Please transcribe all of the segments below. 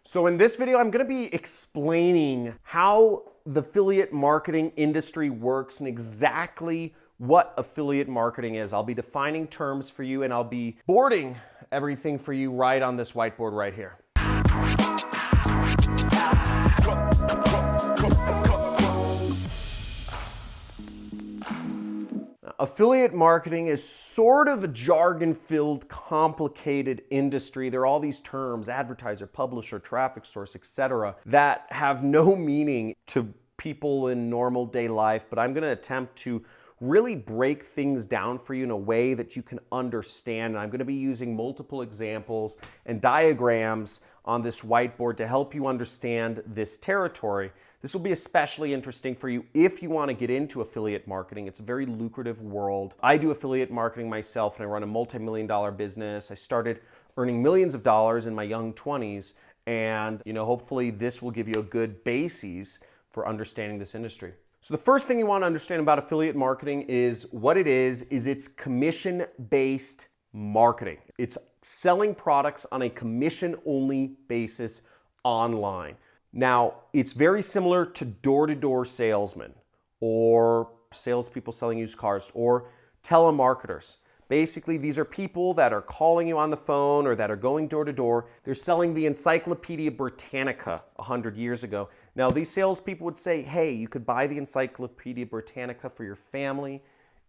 So in this video, I'm going to be explaining how the affiliate marketing industry works and exactly what affiliate marketing is. I'll be defining terms for you and I'll be boarding everything for you right on this whiteboard right here. Affiliate marketing is sort of a jargon-filled, complicated industry. There are all these terms, advertiser, publisher, traffic source, etc., that have no meaning to people in normal day life, but I'm going to attempt to really break things down for you in a way that you can understand. And I'm going to be using multiple examples and diagrams on this whiteboard to help you understand this territory. This will be especially interesting for you if you want to get into affiliate marketing. It's a very lucrative world. I do affiliate marketing myself and I run a multi-million-dollar business. I started earning millions of dollars in my young 20s, and hopefully this will give you a good basis for understanding this industry. So the first thing you want to understand about affiliate marketing is what it is it's commission-based marketing. It's selling products on a commission-only basis online. Now, it's very similar to door-to-door salesmen or salespeople selling used cars or telemarketers. Basically, these are people that are calling you on the phone or that are going door-to-door. They're selling the Encyclopedia Britannica 100 years ago. Now, these salespeople would say, hey, you could buy the Encyclopedia Britannica for your family.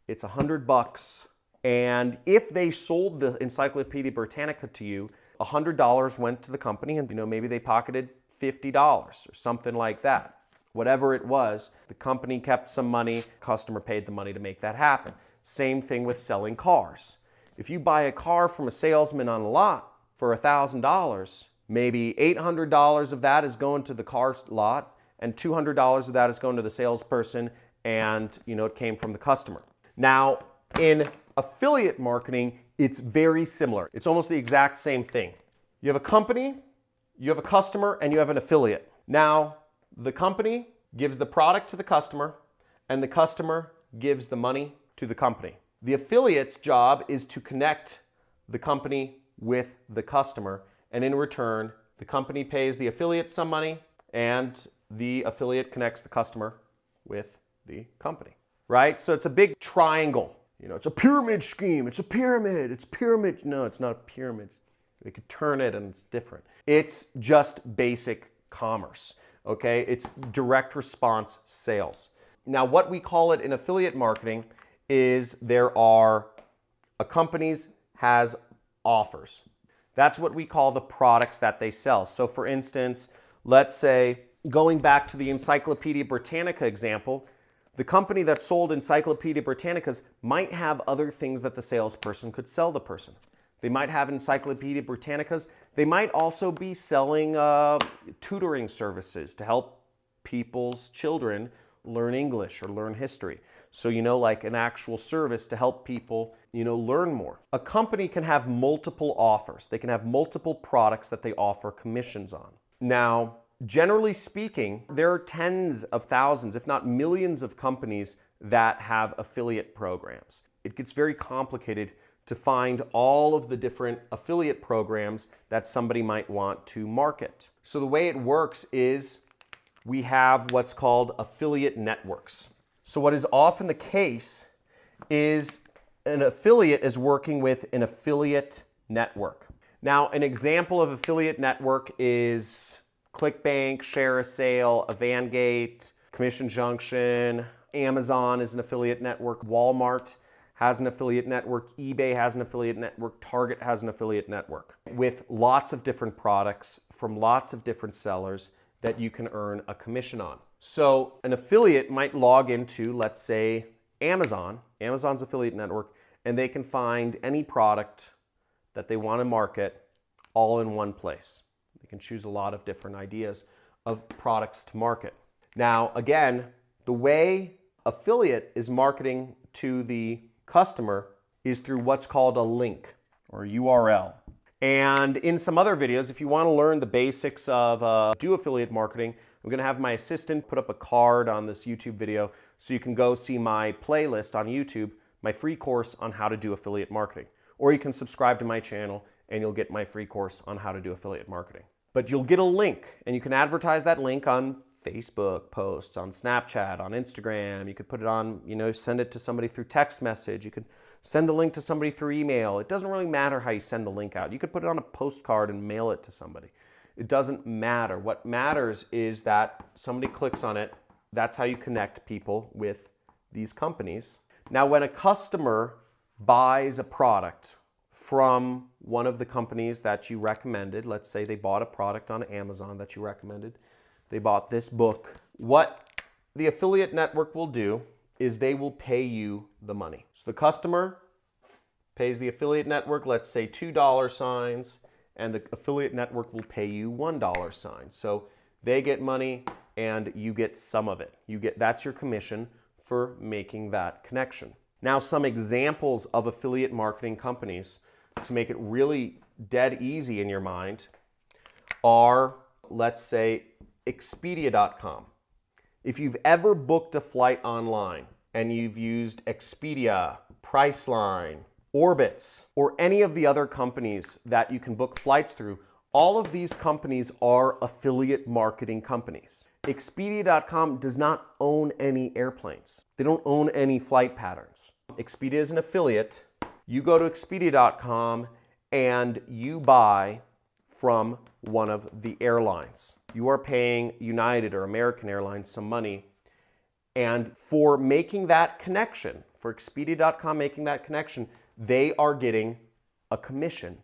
It's $100. And if they sold the Encyclopedia Britannica to you, $100 went to the company and maybe they pocketed $50 or something like that. Whatever it was, the company kept some money, customer paid the money to make that happen. Same thing with selling cars. If you buy a car from a salesman on a lot for $1,000, maybe $800 of that is going to the car lot and $200 of that is going to the salesperson, and it came from the customer. Now, in affiliate marketing, it's very similar. It's almost the exact same thing. You have a company, you have a customer, and you have an affiliate. Now, the company gives the product to the customer, and the customer gives the money to the company. The affiliate's job is to connect the company with the customer, and in return, the company pays the affiliate some money, and the affiliate connects the customer with the company, right? So it's a big triangle. It's a pyramid scheme. It's a pyramid. It's pyramid. No, it's not a pyramid. They could turn it and it's different. It's just basic commerce, okay? It's direct response sales. Now, what we call it in affiliate marketing is a company's has offers. That's what we call the products that they sell. So for instance, let's say, going back to the Encyclopedia Britannica example, the company that sold Encyclopedia Britannicas might have other things that the salesperson could sell the person. They might have Encyclopedia Britannicas. They might also be selling tutoring services to help people's children learn English or learn history. So, like an actual service to help people, learn more. A company can have multiple offers. They can have multiple products that they offer commissions on. Now, generally speaking, there are tens of thousands, if not millions of companies that have affiliate programs. It gets very complicated to find all of the different affiliate programs that somebody might want to market. So the way it works is we have what's called affiliate networks. So what is often the case is an affiliate is working with an affiliate network. Now, an example of affiliate network is ClickBank, ShareASale, Avangate, Commission Junction, Amazon is an affiliate network, Walmart has an affiliate network, eBay has an affiliate network, Target has an affiliate network with lots of different products from lots of different sellers that you can earn a commission on. So an affiliate might log into, let's say, Amazon's affiliate network, and they can find any product that they want to market all in one place. They can choose a lot of different ideas of products to market. Now, again, the way affiliate is marketing to the customer is through what's called a link or URL. And in some other videos, if you want to learn the basics of do affiliate marketing, I'm going to have my assistant put up a card on this YouTube video so you can go see my playlist on YouTube, my free course on how to do affiliate marketing. Or you can subscribe to my channel and you'll get my free course on how to do affiliate marketing. But you'll get a link, and you can advertise that link on Facebook posts, on Snapchat, on Instagram. You could put it on, send it to somebody through text message. You could send the link to somebody through email. It doesn't really matter how you send the link out. You could put it on a postcard and mail it to somebody. It doesn't matter. What matters is that somebody clicks on it. That's how you connect people with these companies. Now, when a customer buys a product from one of the companies that you recommended, let's say they bought a product on Amazon that you recommended, they bought this book, what the affiliate network will do is they will pay you the money. So the customer pays the affiliate network, let's say $2, and the affiliate network will pay you $1. So they get money and you get some of it. That's your commission for making that connection. Now, some examples of affiliate marketing companies to make it really dead easy in your mind are, let's say, Expedia.com. If you've ever booked a flight online and you've used Expedia, Priceline, Orbitz, or any of the other companies that you can book flights through, all of these companies are affiliate marketing companies. Expedia.com does not own any airplanes. They don't own any flight patterns. Expedia is an affiliate. You go to Expedia.com and you buy from one of the airlines. You are paying United or American Airlines some money, and for making that connection, for Expedia.com making that connection, they are getting a commission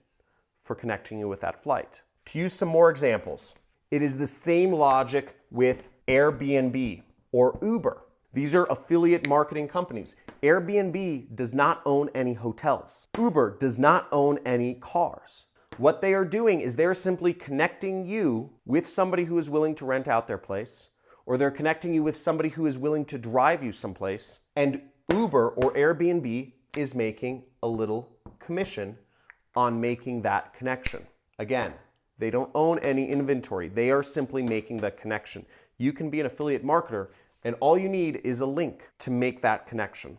for connecting you with that flight. To use some more examples, it is the same logic with Airbnb or Uber. These are affiliate marketing companies. Airbnb does not own any hotels. Uber does not own any cars. What they are doing is they're simply connecting you with somebody who is willing to rent out their place, or they're connecting you with somebody who is willing to drive you someplace, and Uber or Airbnb is making a little commission on making that connection. Again, they don't own any inventory. They are simply making the connection. You can be an affiliate marketer, and all you need is a link to make that connection,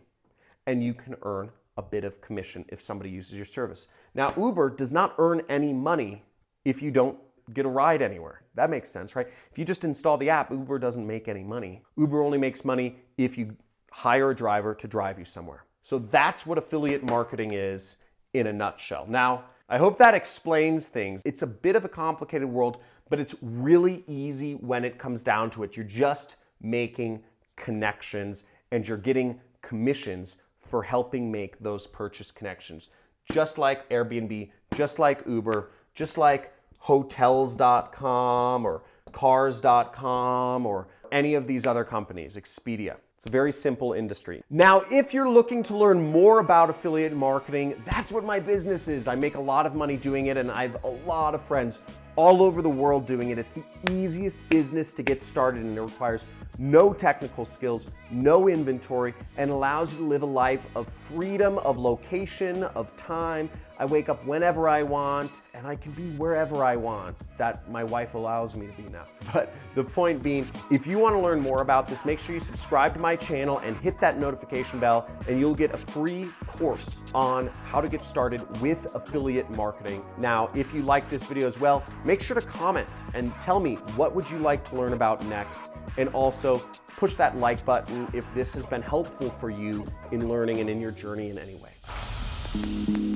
and you can earn a bit of commission if somebody uses your service. Now, Uber does not earn any money if you don't get a ride anywhere. That makes sense, right? If you just install the app, Uber doesn't make any money. Uber only makes money if you hire a driver to drive you somewhere. So that's what affiliate marketing is in a nutshell. Now, I hope that explains things. It's a bit of a complicated world, but it's really easy when it comes down to it. You're just making connections and you're getting commissions for helping make those purchase connections. Just like Airbnb, just like Uber, just like hotels.com or cars.com or any of these other companies, Expedia. It's a very simple industry. Now, if you're looking to learn more about affiliate marketing, that's what my business is. I make a lot of money doing it, and I have a lot of friends all over the world doing it. It's the easiest business to get started, and it requires no technical skills, no inventory, and allows you to live a life of freedom, of location, of time. I wake up whenever I want, and I can be wherever I want. That my wife allows me to be now. But the point being, if you want to learn more about this, make sure you subscribe to my channel and hit that notification bell, and you'll get a free course on how to get started with affiliate marketing. Now, if you like this video as well, make sure to comment and tell me what would you like to learn about next. And also push that like button if this has been helpful for you in learning and in your journey in any way.